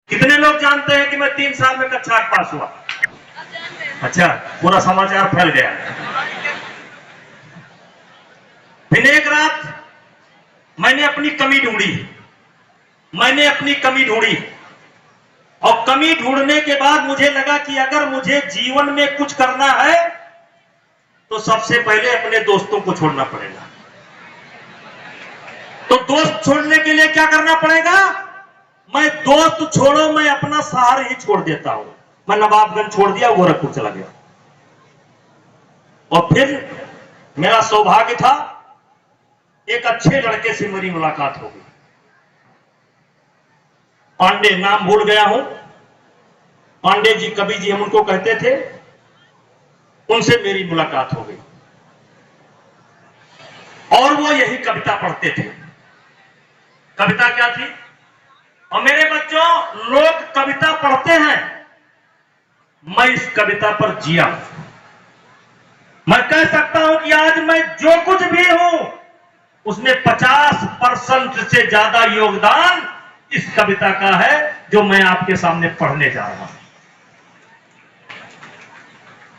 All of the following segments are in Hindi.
कितने लोग जानते हैं कि मैं 3 साल में कक्षा 8 पास हुआ? अच्छा, पूरा समाचार फैल गया। फिर एक रात मैंने अपनी कमी ढूंढी और कमी ढूंढने के बाद मुझे लगा कि अगर मुझे जीवन में कुछ करना है तो सबसे पहले अपने दोस्तों को छोड़ना पड़ेगा। तो दोस्त छोड़ने के लिए क्या करना पड़ेगा? मैं दोस्त छोड़ो, मैं अपना शहर ही छोड़ देता हूं। मैं नवाबगंज छोड़ दिया, गोरखपुर चला गया। और फिर मेरा सौभाग्य था, एक अच्छे लड़के से मेरी मुलाकात हो गई। पांडे, नाम भूल गया हूं, पांडे जी, कवि जी हम उनको कहते थे। उनसे मेरी मुलाकात हो गई और वो यही कविता पढ़ते थे। कविता क्या थी? और मेरे बच्चों, लोग कविता पढ़ते हैं, मैं इस कविता पर जिया। मैं कह सकता हूं कि आज मैं जो कुछ भी हूं उसमें 50% से ज्यादा योगदान इस कविता का है जो मैं आपके सामने पढ़ने जा रहा हूं।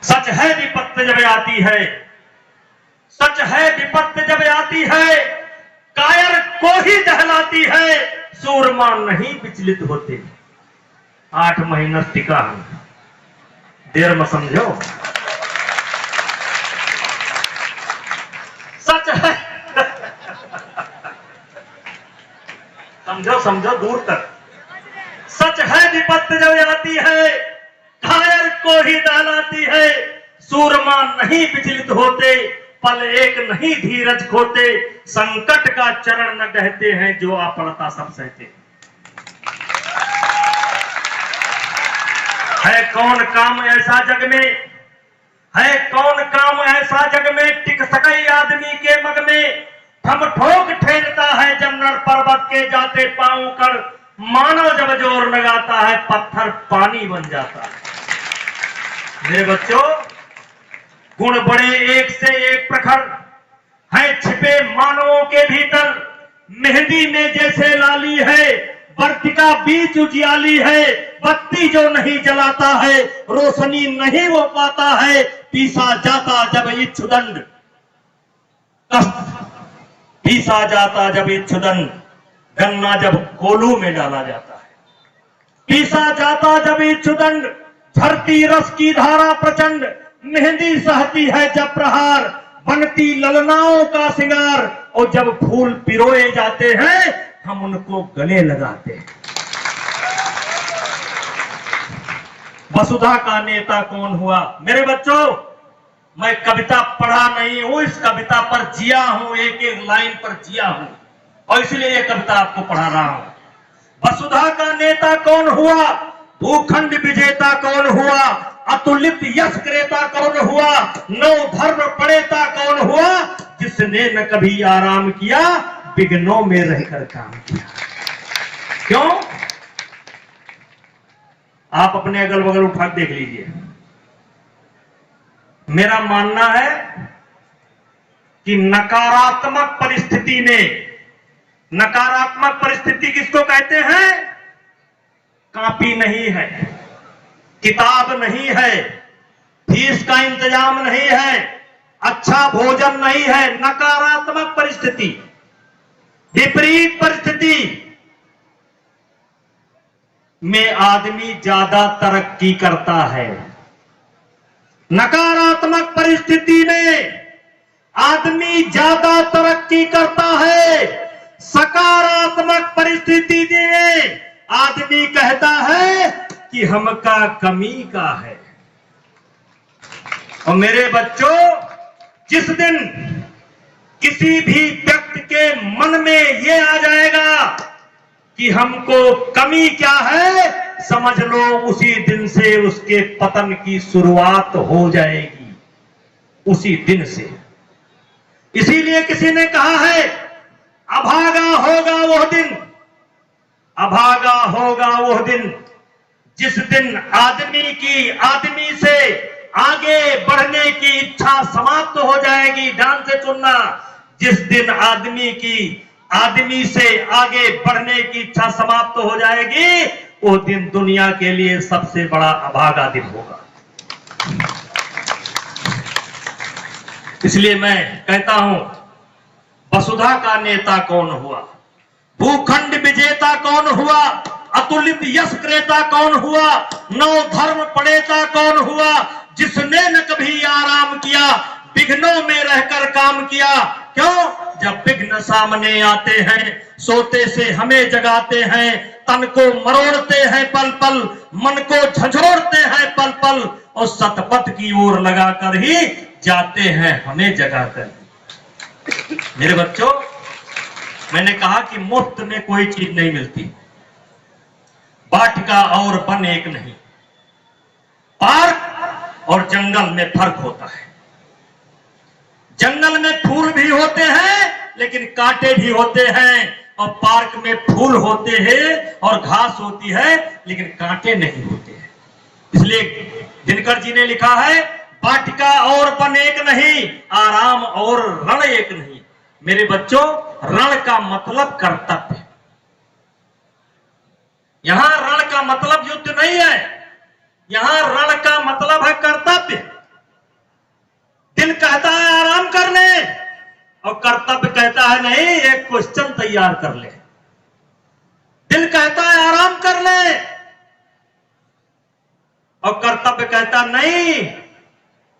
सच है विपत्ति जब आती है, सच है विपत्ति जब आती है, कायर को ही दहलाती है, सूरमा नहीं विचलित होते। 8 महीना टिका हूं, देर में समझो। सच है समझो दूर तक। सच है विपत्ति जब आती है, कायर को ही दहलाती है, सूरमा नहीं विचलित होते, पल एक नहीं धीरज खोते, संकट का चरण न कहते हैं, जो आपड़ता सब सहते। है कौन काम ऐसा जग में, है कौन काम ऐसा जग में, टिक सके आदमी के मग में, थम ठोक ठेलता है जब नर पर्वत के जाते पांव कर, मानव जब जोर लगाता है पत्थर पानी बन जाता है। मेरे बच्चों, गुण बड़े एक से एक प्रखर है छिपे मानवों के भीतर, मेहंदी में जैसे लाली है, वर्तिका बीच उजियाली है, बत्ती जो नहीं जलाता है, रोशनी नहीं वो पाता है, पीसा जाता जब इच्छुदंड, पीसा जाता जब इच्छुदंड, गन्ना जब कोलू में डाला जाता है, पीसा जाता जब इच्छुदंड, झरती रस की धारा प्रचंड, मेहंदी सहती है जब प्रहार, बनती ललनाओं का सिंगार, और जब फूल पिरोए जाते हैं हम उनको गले लगाते हैं। वसुधा का नेता कौन हुआ? मेरे बच्चों, मैं कविता पढ़ा नहीं हूं, इस कविता पर जिया हूं, एक एक लाइन पर जिया हूं, और इसलिए ये कविता आपको पढ़ा रहा हूं। वसुधा का नेता कौन हुआ? भूखंड विजेता कौन हुआ? अतुलित यश क्रेता कौन हुआ? नौ धर्म पड़ेता कौन हुआ? जिसने न कभी आराम किया, विघ्नों में रहकर काम किया। क्यों? आप अपने अगल बगल उठा देख लीजिए। मेरा मानना है कि नकारात्मक परिस्थिति में, नकारात्मक परिस्थिति किसको कहते हैं? कॉपी नहीं है, किताब नहीं है, फीस का इंतजाम नहीं है, अच्छा भोजन नहीं है। नकारात्मक परिस्थिति, विपरीत परिस्थिति में आदमी ज्यादा तरक्की करता है। नकारात्मक परिस्थिति में आदमी ज्यादा तरक्की करता है। सकारात्मक परिस्थिति में आदमी कहता है कि हमका कमी का है। और मेरे बच्चों, जिस दिन किसी भी व्यक्ति के मन में ये आ जाएगा कि हमको कमी क्या है, समझ लो उसी दिन से उसके पतन की शुरुआत हो जाएगी, उसी दिन से। इसीलिए किसी ने कहा है, अभागा होगा वह दिन, अभागा होगा वह दिन, जिस दिन आदमी से आगे बढ़ने की इच्छा समाप्त हो जाएगी। ध्यान से सुनना, जिस दिन आदमी से आगे बढ़ने की इच्छा समाप्त हो जाएगी, वो दिन दुनिया के लिए सबसे बड़ा अभागा दिन होगा। इसलिए मैं कहता हूं, वसुधा का नेता कौन हुआ, भूखंड विजेता कौन हुआ, अतुलित यश क्रेता कौन हुआ, नौ धर्म पड़ेता कौन हुआ, जिसने न कभी आराम किया, विघ्नों में रहकर काम किया। क्यों? जब विघ्न सामने आते हैं, सोते से हमें जगाते हैं, तन को मरोड़ते हैं पल पल, मन को झंझोड़ते हैं पल पल, और सतपथ की ओर लगाकर ही जाते हैं हमें जगाकर। मेरे बच्चों, मैंने कहा कि मुफ्त में कोई चीज नहीं मिलती। वाटिका और वन एक नहीं, पार्क और जंगल में फर्क होता है। जंगल में फूल भी होते हैं लेकिन कांटे भी होते हैं, और पार्क में फूल होते हैं और घास होती है लेकिन कांटे नहीं होते हैं। इसलिए दिनकर जी ने लिखा है, वाटिका और वन एक नहीं, आराम और रण एक नहीं। मेरे बच्चों, रण का मतलब कर्तव्य। यहां रण का मतलब युद्ध नहीं है, यहां रण का मतलब है कर्तव्य। दिल कहता है आराम कर ले, और कर्तव्य कहता है नहीं, एक क्वेश्चन तैयार कर ले। दिल कहता है आराम कर ले, और कर्तव्य कहता नहीं,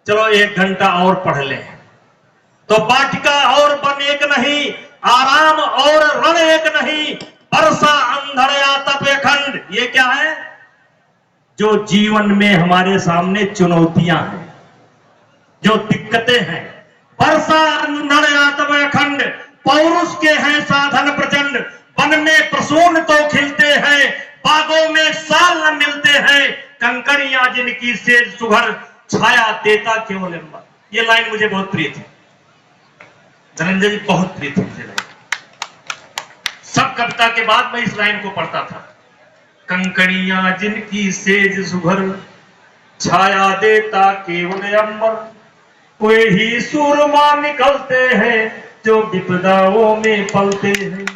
चलो 1 घंटा और पढ़ ले। तो वाटिका और वन एक नहीं, आराम और रण एक नहीं, वर्षा अंधड़या तपे खंड। ये क्या है? जो जीवन में हमारे सामने चुनौतियां हैं, जो दिक्कतें हैं। वर्षा अंधड़या तपे खंड, पौरुष के हैं साधन प्रचंड, वन में प्रसून तो खिलते हैं, बागों में साल न मिलते हैं, कंकड़ियां जिनकी सेज सुघर, छाया देता केवल अंबर। ये लाइन मुझे बहुत प्रिय थी, धनंजय जी, बहुत प्रिय थी मुझे लाइन। सब कविता के बाद मैं इस लाइन को पढ़ता था, कंकड़ियां जिनकी सेज सुघर, छाया देता केवल अंबर, कोई ही सूरमा निकलते हैं जो विपदाओं में पलते हैं।